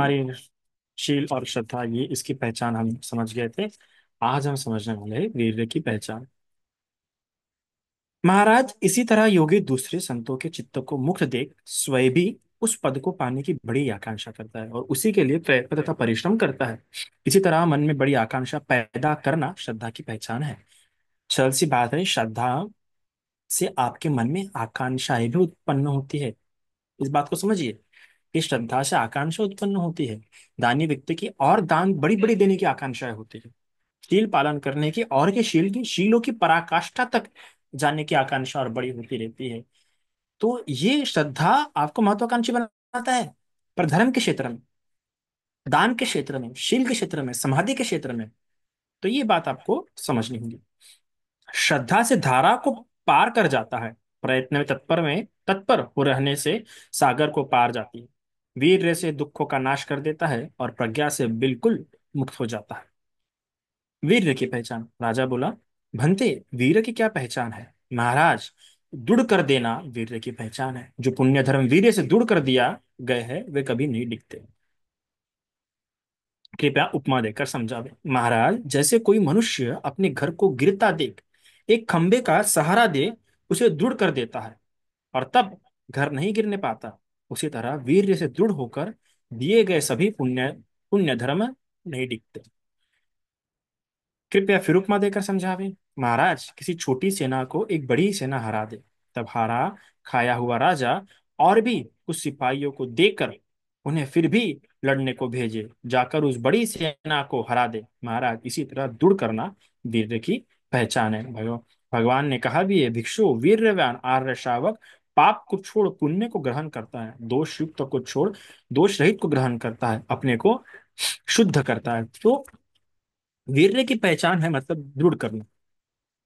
हमारी शील और श्रद्धा, ये इसकी पहचान हम समझ गए थे। आज हम समझने वाले हैं वीर्य की पहचान। महाराज, इसी तरह योगी दूसरे संतों के चित्त को मुक्त देख स्वयं भी उस पद को पाने की बड़ी आकांक्षा करता है और उसी के लिए प्रयत्न तथा परिश्रम करता है। इसी तरह मन में बड़ी आकांक्षा पैदा करना श्रद्धा की पहचान है। सरल सी बात है, श्रद्धा से आपके मन में आकांक्षाएं भी उत्पन्न होती है। इस बात को समझिए कि श्रद्धा से आकांक्षा उत्पन्न होती है। दानी व्यक्ति की और दान बड़ी बड़ी देने की आकांक्षाएं होती है। शील पालन करने की और के शीलों की पराकाष्ठा तक जानने की आकांक्षा और बड़ी होती रहती है। तो ये श्रद्धा आपको महत्वाकांक्षी बनाता है। पर धर्म के क्षेत्र में, दान के क्षेत्र में, शील के क्षेत्र में, समाधि के क्षेत्र में, तो ये बात आपको समझनी होगी। श्रद्धा से धारा को पार कर जाता है। प्रयत्न में तत्पर हो रहने से सागर को पार जाती है। वीर्य से दुखों का नाश कर देता है और प्रज्ञा से बिल्कुल मुक्त हो जाता है। वीर्य की पहचान। राजा बोला, भंते, वीर की क्या पहचान है? महाराज, दृढ़ कर देना वीर्य की पहचान है। जो पुण्य धर्म वीर्य से दृढ़ कर दिया गए हैं वे कभी नहीं डिगते। कृपया उपमा देकर समझावे। महाराज, जैसे कोई मनुष्य अपने घर को गिरता देख एक खंबे का सहारा दे उसे दृढ़ कर देता है और तब घर नहीं गिरने पाता, उसी तरह वीर्य से दृढ़ होकर दिए गए सभी पुण्य पुण्य धर्म नहीं डिगते। कृपया फिर उपमा देकर समझावे। महाराज, किसी छोटी सेना को एक बड़ी सेना हरा दे, तब हारा खाया हुआ राजा और भी कुछ सिपाहियों को देकर उन्हें फिर भी लड़ने को भेजे, जाकर उस बड़ी सेना को हरा दे। महाराज, इसी तरह दृढ़ करना वीर्य की पहचान है। भगवान ने कहा भी है, भिक्षु वीर्यवान आर्य श्रावक पाप को छोड़ पुण्य को ग्रहण करता है, दोष युक्त को छोड़ दोष रहित को ग्रहण करता है, अपने को शुद्ध करता है। तो वीर्य की पहचान है मतलब दृढ़ करना।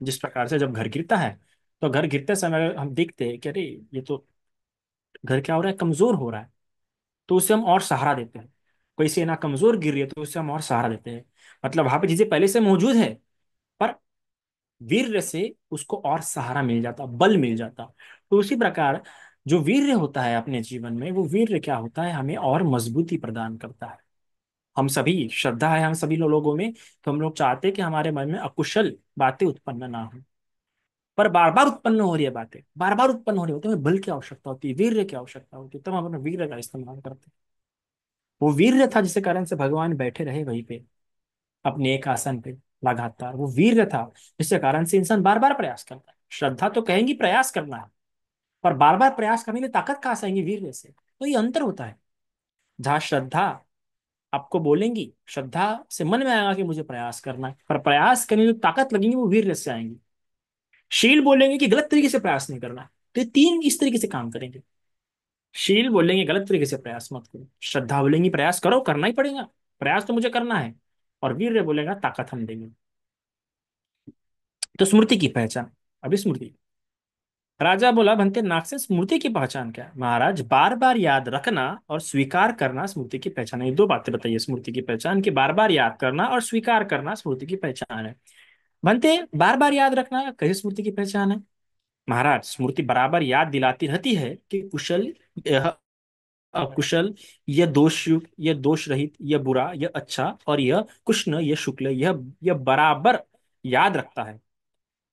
जिस प्रकार से जब घर गिरता है तो घर गिरते समय हम देखते हैं कि अरे ये तो घर क्या हो रहा है, कमजोर हो रहा है, तो उसे हम और सहारा देते हैं। कोई सेना कमजोर गिर रही है तो उसे हम और सहारा देते हैं। मतलब वहां पे चीजें पहले से मौजूद है, पर वीर्य से उसको और सहारा मिल जाता, बल मिल जाता। तो उसी प्रकार जो वीर्य होता है अपने जीवन में, वो वीर्य क्या होता है, हमें और मजबूती प्रदान करता है। हम सभी, श्रद्धा है हम सभी लोगों में, तो हम लोग चाहते हैं कि हमारे मन में अकुशल बातें उत्पन्न ना हो। पर बार बार उत्पन्न हो रही है बातें, बार बार उत्पन्न हो रही होती है, हमें बल की आवश्यकता होती है, वीर्य की आवश्यकता होती है, तब हम अपने वीर्य का इस्तेमाल करते हैं। वो वीर्य था जिसके कारण से भगवान बैठे रहे वहीं पे अपने एक आसन पे लगातार। वो वीर्य था जिसके कारण से इंसान बार बार प्रयास करता है। श्रद्धा तो कहेंगी प्रयास करना है, पर बार बार प्रयास करने के लिए ताकत कहाँ से आएंगी? वीर्य से। तो ये अंतर होता है। जहाँ श्रद्धा आपको बोलेंगी, श्रद्धा से मन में आएगा कि मुझे प्रयास करना है, पर प्रयास करने में जो ताकत लगेगी वो वीर्य से आएंगी। शील बोलेंगे कि गलत तरीके से प्रयास नहीं करना, तो ये तीन इस तरीके से काम करेंगे। शील बोलेंगे गलत तरीके से प्रयास मत करो, श्रद्धा बोलेंगी प्रयास करो, करना ही पड़ेगा, प्रयास तो मुझे करना है, और वीर्य बोलेगा ताकत हम देंगे। तो स्मृति की पहचान। अभी स्मृति। राजा बोला, बनते नाक से स्मृति की पहचान क्या है? महाराज, बार बार याद रखना और स्वीकार करना स्मृति की पहचान है। ये दो बातें बताइए स्मृति की पहचान की। बार बार याद करना और स्वीकार करना स्मृति की पहचान है। बनते, बार बार याद रखना कैसे स्मृति की पहचान है? महाराज, स्मृति बराबर याद दिलाती रहती है कि कुशल, यह अकुशल, यह दोष युक्त, यह दोष रहित, यह बुरा, यह अच्छा, और यह कृष्ण, यह शुक्ल, यह बराबर याद रखता है।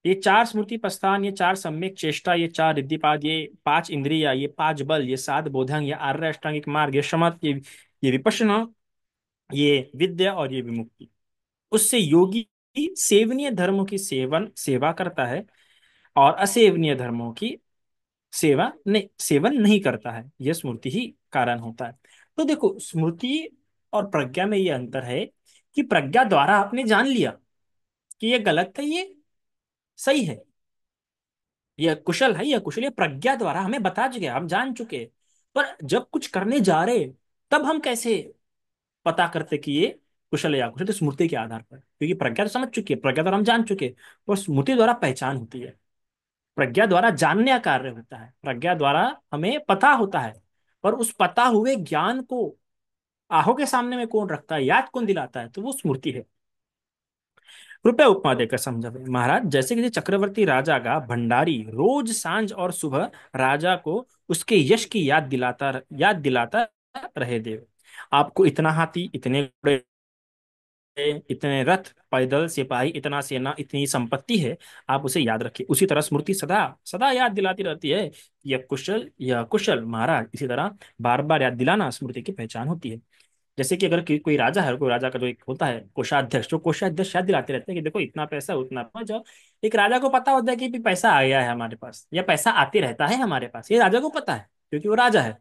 ये चार स्मृति प्रस्थान, ये चार सम्यक चेष्टा, ये चार रिद्धिपाद, ये पांच इंद्रिया, ये पांच बल, ये सात बोधंग, ये आर्य अष्टांगिक मार्ग, ये शमत, ये विपश्यना, ये विद्या और ये विमुक्ति। उससे योगी सेवनीय धर्मों की सेवा करता है और असेवनीय धर्मों की सेवन नहीं करता है। यह स्मृति ही कारण होता है। तो देखो, स्मृति और प्रज्ञा में यह अंतर है कि प्रज्ञा द्वारा आपने जान लिया कि यह गलत है, ये सही है, यह कुशल है, यह कुशल, ये प्रज्ञा द्वारा हमें बता चुके, हम जान चुके। पर जब कुछ करने जा रहे, तब हम कैसे पता करते कि ये कुशल है या कुशल? तो स्मृति के आधार पर, क्योंकि प्रज्ञा तो समझ चुकी है, प्रज्ञा द्वारा हम जान चुके, और स्मृति द्वारा पहचान होती है। प्रज्ञा द्वारा जानने का कार्य होता है, प्रज्ञा द्वारा हमें पता होता है, पर उस पता हुए ज्ञान को आंखों के सामने में कौन रखता है, याद कौन दिलाता है? तो वो स्मृति है। रुपया उपमा देकर समझावे। महाराज, जैसे किसी चक्रवर्ती राजा का भंडारी रोज सांझ और सुबह राजा को उसके यश की याद दिलाता रहे देव, आपको इतना हाथी, इतने घोड़े, इतने रथ, पैदल सिपाही, इतना सेना, इतनी संपत्ति है, आप उसे याद रखिए। उसी तरह स्मृति सदा सदा याद दिलाती रहती है, यह कुशल, यह कुशल महाराज। इसी तरह बार बार याद दिलाना स्मृति की पहचान होती है। जैसे कि अगर कोई राजा है, कोई राजा का जो एक होता है कोषाध्यक्ष, जो कोषाध्यक्ष याद दिलाते रहते हैं कि देखो इतना पैसा, उतना जो एक राजा को पता होता है कि भी पैसा आ गया है हमारे पास, या पैसा आते रहता है हमारे पास, ये राजा को पता है क्योंकि वो राजा है।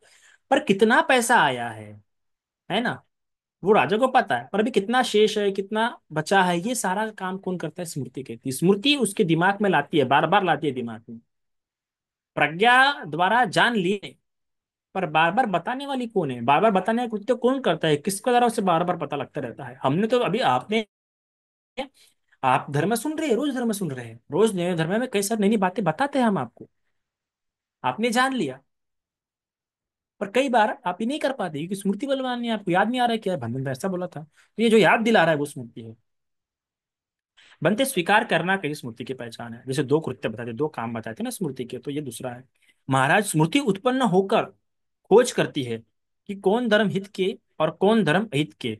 पर कितना पैसा आया है ना, वो राजा को पता है, पर अभी कितना शेष है, कितना बचा है, ये सारा काम कौन करता है? स्मृति कहती है। स्मृति उसके दिमाग में लाती है, बार बार लाती है दिमाग में। प्रज्ञा द्वारा जान लिए, पर बार बार बताने वाली कौन है? बार बार बताने का कृत्य कौन करता है? किसके द्वारा उसे बार बार पता लगता रहता है? हमने तो अभी आपने, आप धर्म सुन रहे हैं, रोज धर्म सुन रहे हैं, रोज नए धर्म में कई सारी नई नई बातें बताते हैं हम आपको, आपने जान लिया। पर कई बार आप ही नहीं कर पाते क्योंकि स्मृति बलवान नहीं, आपको याद नहीं आ रहा है क्या भगवान ऐसा बोला था। तो ये जो याद दिला रहा है वो स्मृति है। बनते स्वीकार करना कहीं स्मृति की पहचान है। जैसे दो कृत्य बताते, दो काम बताते ना स्मृति के, तो ये दूसरा है। महाराज स्मृति उत्पन्न होकर खोज करती है कि कौन धर्म हित के और कौन धर्म अहित के,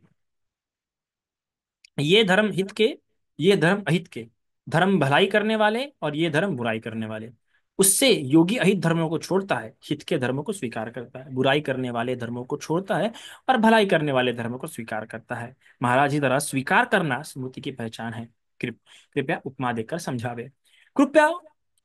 ये धर्म हित के, ये धर्म अहित के, धर्म भलाई करने वाले और ये धर्म बुराई करने वाले। उससे योगी अहित धर्मों को छोड़ता है, हित के धर्मों को स्वीकार करता है, बुराई करने वाले धर्मों को छोड़ता है और भलाई करने वाले धर्मों को स्वीकार करता है। महाराज, ही तरह स्वीकार करना स्मृति की पहचान है। कृपया उपमा देकर समझावे। कृपया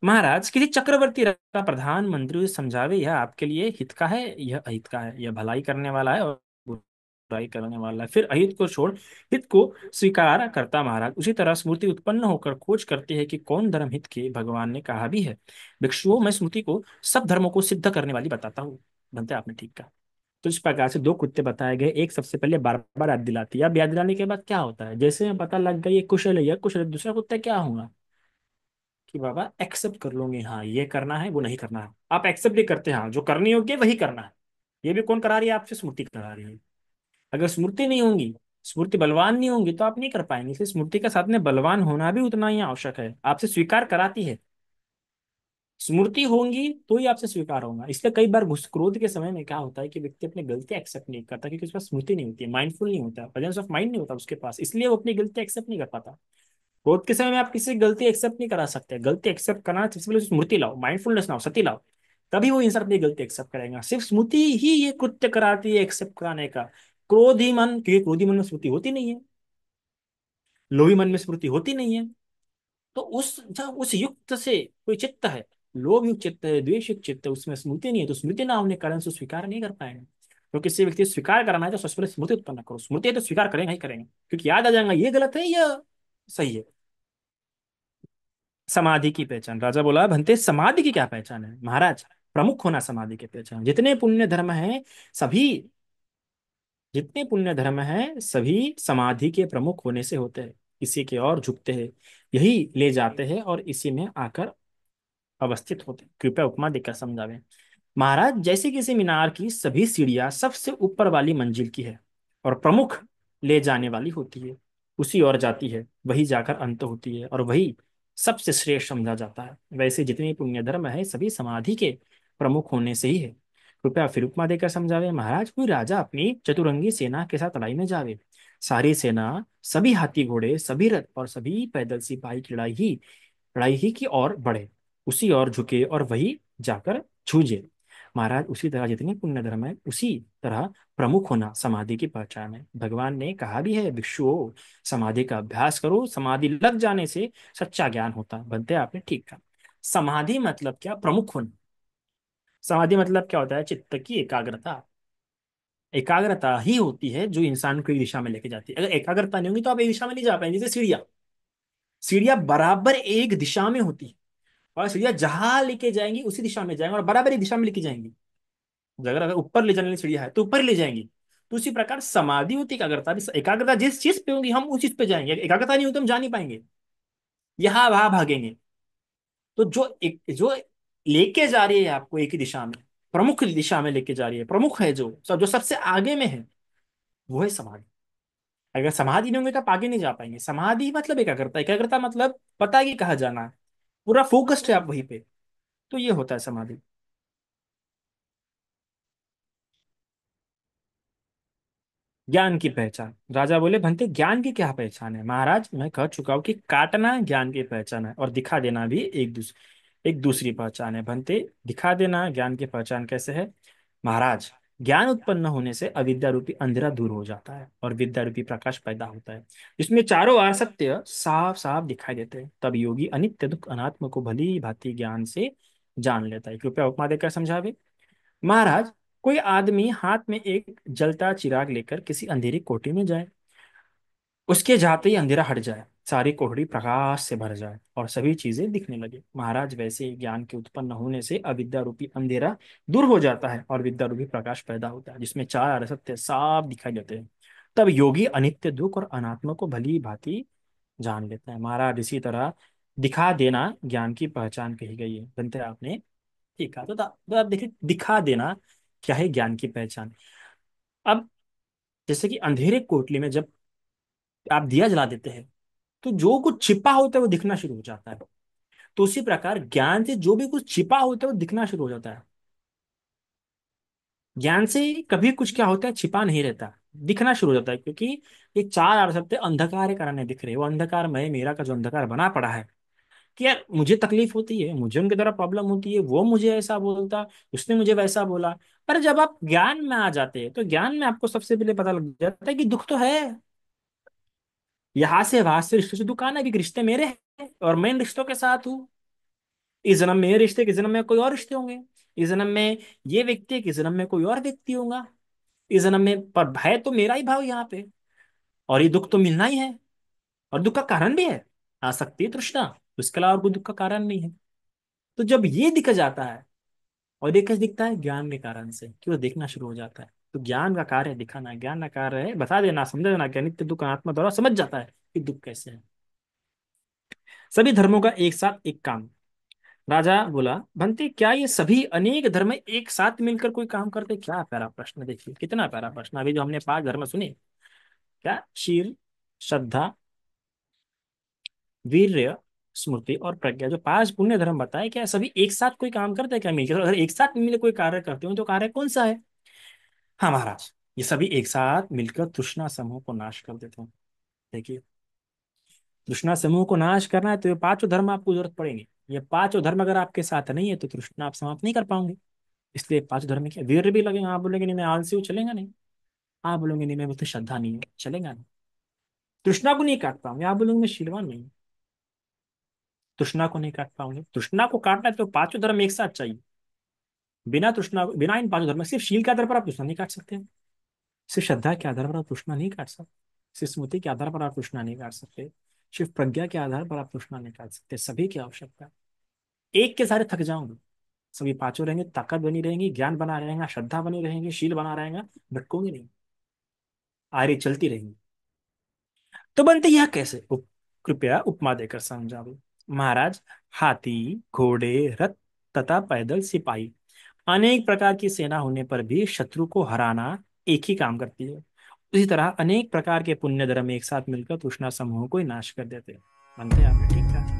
महाराज, किसी चक्रवर्ती का प्रधानमंत्री समझावे, यह आपके लिए हित का है, यह अहित का है, यह भलाई करने वाला है और बुराई करने वाला है। फिर अहित को छोड़ हित को स्वीकार करता महाराज। उसी तरह स्मृति उत्पन्न होकर खोज करती है कि कौन धर्म हित के। भगवान ने कहा भी है, भिक्षुओं, मैं स्मृति को सब धर्मों को सिद्ध करने वाली बताता हूँ। बनते आपने ठीक कहा। तो इस प्रकार से दो कृत्य बताए गए। एक सबसे पहले बार बार याद दिलाती है। अब याद दिलाने के बाद क्या होता है? जैसे में पता लग गया ये कुशल है, यह कुशल है, दूसरा कृत्य क्या होगा कि बाबा एक्सेप्ट कर लोगे, हाँ ये करना है, वो नहीं करना है। आप एक्सेप्ट भी करते हैं, हाँ जो करनी होगी वही करना है। ये भी कौन करा रही है आपसे? स्मृति करा रही है। अगर स्मृति नहीं होंगी, स्मृति बलवान नहीं होंगी, तो आप नहीं कर पाएंगे। इसलिए स्मृति के साथ में बलवान होना भी उतना ही आवश्यक है। आपसे स्वीकार कराती है, स्मृति होंगी तो ही आपसे स्वीकार होगा। इसलिए कई बार क्रोध के समय में क्या होता है कि व्यक्ति अपनी गलती एक्सेप्ट नहीं करता क्योंकि उसके पास स्मृति नहीं होती है, माइंडफुल नहीं होता, प्रेजेंस ऑफ माइंड नहीं होता उसके पास, इसलिए वो अपनी गलती एक्सेप्ट नहीं कर पाता। क्रोध के समय में आप किसी की गलती एक्सेप्ट नहीं करा सकते। गलती एक्सेप्ट करना सबसे पहले स्मृति लाओ, माइंडफुलनेस लाओ, सती लाओ, तभी वो इंसान अपनी गलती एक्सेप्ट करेगा। सिर्फ स्मृति ही ये कृत्य कराती है एक्सेप्ट कराने का। क्रोधी मन, क्योंकि क्रोधी मन में स्मृति होती नहीं है, लोभी मन में स्मृति होती नहीं है। तो उस जब उस युक्त से कोई चित्त है, लोभ युक्त चित्त है, द्वेष युक्त चित्त है, उसमें स्मृति नहीं है, तो स्मृति ना होने के कारण से स्वीकार नहीं कर पाएंगे। तो किसी व्यक्ति को स्वीकार करना है तो सबसे पहले स्मृति उत्पन्न करो। स्मृति है तो स्वीकार करेंगे ही करेंगे, क्योंकि याद आ जाएगा ये गलत है या सही है। समाधि की पहचान, राजा बोला भंते समाधि की क्या पहचान है? महाराज, प्रमुख होना समाधि की पहचान। जितने पुण्य धर्म है सभी, जितने पुण्य धर्म है सभी समाधि के प्रमुख होने से होते हैं। इसी के और झुकते हैं, यही ले जाते हैं और इसी में आकर अवस्थित होते हैं। कृपया उपमा देकर समझावें। महाराज, जैसे किसी मीनार की सभी सीढ़ियां सबसे ऊपर वाली मंजिल की है और प्रमुख ले जाने वाली होती है, उसी ओर जाती है, वही जाकर अंत होती है और वही सबसे श्रेष्ठ समझा जाता है, वैसे जितने पुण्य धर्म है सभी समाधि के प्रमुख होने से ही है। कृपया फिर उपमा देकर समझावे। महाराज, कोई राजा अपनी चतुरंगी सेना के साथ लड़ाई में जावे, सारी सेना, सभी हाथी घोड़े, सभी रथ और सभी पैदल सिपाही की लड़ाई ही की ओर बढ़े, उसी ओर झुके और वही जाकर छूजे। महाराज, उसी तरह जितने पुण्य धर्म है उसी तरह प्रमुख होना समाधि की पहचान है। भगवान ने कहा भी है, भिक्षुओं, समाधि का अभ्यास करो, समाधि लग जाने से सच्चा ज्ञान होता। बनते आपने ठीक कहा। समाधि मतलब क्या? प्रमुख होना। समाधि मतलब क्या होता है? चित्त की एकाग्रता। एकाग्रता ही होती है जो इंसान को एक दिशा में लेके जाती है। अगर एकाग्रता नहीं होगी तो आप एक दिशा में नहीं जा पाएंगे। जैसे सीढ़ियां, सीढ़ियां बराबर एक दिशा में होती है और सीढ़ियां जहां लेके जाएंगी उसी दिशा में जाएंगे और बराबर एक दिशा में लेके जाएंगी। अगर अगर ऊपर ले जाने वाली सीढ़ियां है तो ऊपर ही ले जाएंगी। तो उसी प्रकार समाधि होती है, एकाग्रता भी। एकाग्रता जिस चीज पे होगी हम उस चीज पे जाएंगे, एकाग्रता नहीं होती तो हम जा नहीं पाएंगे, यहाँ वहां भागेंगे। तो जो लेके जा रही है आपको एक ही दिशा में, प्रमुख दिशा में लेके जा रही है, प्रमुख है जो सबसे आगे में है, वो है समाधि। अगर समाधि नहीं होंगे तो आप आगे नहीं जा पाएंगे। समाधि मतलब एकाग्रता, एकाग्रता मतलब पता है कि कहाँ जाना है, पूरा फोकस्ड है आप वहीं पे, तो ये होता है समाधि। ज्ञान की पहचान। राजा बोले, भंते ज्ञान की क्या पहचान है? महाराज, मैं कह चुका हूं कि काटना ज्ञान की पहचान है और दिखा देना भी एक दूसरी पहचान है। भंते, दिखा देना ज्ञान की पहचान कैसे है? महाराज, ज्ञान उत्पन्न होने से अविद्या रूपी अंधेरा दूर हो जाता है और विद्या रूपी प्रकाश पैदा होता है, जिसमें चारों ओर सत्य साफ साफ दिखाई देते हैं। तब योगी अनित्य दुख अनात्म को भली भांति ज्ञान से जान लेता है। कृपया उपमा देकर समझावे। महाराज, कोई आदमी हाथ में एक जलता चिराग लेकर किसी अंधेरी कोठरी में जाए। उसके जाते ही अंधेरा हट जाए, सारी कोठरी प्रकाश से भर जाए और सभी चीजें दिखने लगे। महाराज, वैसे ही ज्ञान के उत्पन्न होने से अविद्या रूपी अंधेरा दूर हो जाता है और विद्या रूपी प्रकाश पैदा होता है, जिसमें चार सत्य साफ दिखाई देते हैं। तब योगी अनित्य दुख और अनात्मा को भली भांति जान लेता है। महाराज, इसी तरह दिखा देना ज्ञान की पहचान कही गई है। बनते आपने ठीक है, तो आप देखिए, दिखा देना क्या है ज्ञान की पहचान। अब जैसे कि अंधेरे कोठरी में जब आप दिया जला देते हैं, तो जो कुछ छिपा होता है वो दिखना शुरू हो जाता है। तो उसी प्रकार ज्ञान से जो भी कुछ छिपा होता है वो दिखना शुरू हो जाता है। ज्ञान से कभी कुछ क्या होता है, छिपा नहीं रहता, दिखना शुरू हो जाता है। क्योंकि ये चार आ सकते अंधकार के कारण नहीं दिख रहे। वो अंधकार मैं मेरा का जो अंधकार बना पड़ा है, कि यार मुझे तकलीफ होती है, मुझे उनकी तरह प्रॉब्लम होती है, वो मुझे ऐसा बोलता, उसने मुझे वैसा बोला। पर जब आप ज्ञान में आ जाते हैं तो ज्ञान में आपको सबसे पहले पता लग जाता है कि दुख तो है। यहाँ से वहां से रिश्तों से दुकान है, क्योंकि रिश्ते मेरे हैं और मैं इन रिश्तों के साथ हूँ। इस जन्म में ये रिश्ते, किस जन्म में कोई और रिश्ते होंगे। इस जन्म में ये व्यक्ति है, किस जन्म में कोई और व्यक्ति होगा। इस जन्म में पर है तो मेरा ही भाव यहाँ पे, और ये दुख तो मिलना ही है। और दुख का कारण भी है, आसक्ति तृष्णा। उसके अलावा और कोई दुख का कारण नहीं है। तो जब ये दिख जाता है, और ये कैसे दिखता है? ज्ञान के कारण से, कि वो देखना शुरू हो जाता है। तो ज्ञान का कार्य है दिखाना, ज्ञान का कार्य है बता देना, समझा देना कि नित्य दुख अनात्मा द्वारा समझ जाता है कि दुख कैसे है। सभी धर्मों का एक साथ एक काम। राजा बोला, भंते, क्या ये सभी अनेक धर्म एक साथ मिलकर कोई काम करते? क्या प्यारा प्रश्न, देखिए कितना प्यारा प्रश्न। अभी जो हमने पांच धर्म सुने, क्या शील, श्रद्धा, वीर्य, स्मृति और प्रज्ञा, जो पांच पुण्य धर्म बताए, क्या सभी एक साथ कोई काम करते हैं क्या मिलकर? अगर एक साथ मिलकर कोई कार्य करते हो तो कार्य कौन सा है? हाँ महाराज, ये सभी एक साथ मिलकर तृष्णा समूह को नाश कर देते हैं। देखिए, तृष्णा समूह को नाश करना है तो ये पांचों धर्म आपको जरूरत पड़ेंगे। ये पांचों धर्म अगर आपके साथ नहीं है तो तृष्णा आप समाप्त नहीं कर पाओगे। इसलिए पांच धर्म में क्या वीर भी लगेगा। आप बोलेंगे नहीं मैं आलसी हूँ, चलेगा नहीं। आप बोलोगे नहीं मैं बोलते श्रद्धा नहीं है, चलेगा नहीं। तृष्णा को नहीं काट पाऊंगे, आप बोलोगे मैं शीलवान नहीं हूँ। तृष्णा को नहीं काट पाओगे। तृष्णा को काटना है तो पांचों धर्म एक साथ चाहिए। बिना तृष्णा, बिना इन पांचों धर्म, सिर्फ शील के आधार पर आप तृष्णा नहीं काट सकते। सिर्फ श्रद्धा के आधार पर आप तृष्णा नहीं काट सकते। सिर्फ स्मृति के आधार पर आप तृष्णा नहीं काट सकते। सिर्फ प्रज्ञा के आधार पर आप तृष्णा नहीं काट सकते। सभी की आवश्यकता है। एक के सारे थक जाओगे। सभी पांचों रहेंगे, ताकत बनी रहेगी, ज्ञान बना रहेगा, श्रद्धा बनी रहेगी, शील बना रहेगा, भटकोगे नहीं, आर्य चलती रहेंगी। तो बनते यह कैसे? कृपया उपमा देकर समझाओ। महाराज, हाथी, घोड़े, रथ तथा पैदल सिपाही, अनेक प्रकार की सेना होने पर भी शत्रु को हराना एक ही काम करती है। उसी तरह अनेक प्रकार के पुण्य धर्म एक साथ मिलकर तृष्णा समूह को ही नाश कर देते हैं। बनते आपने ठीक कहा।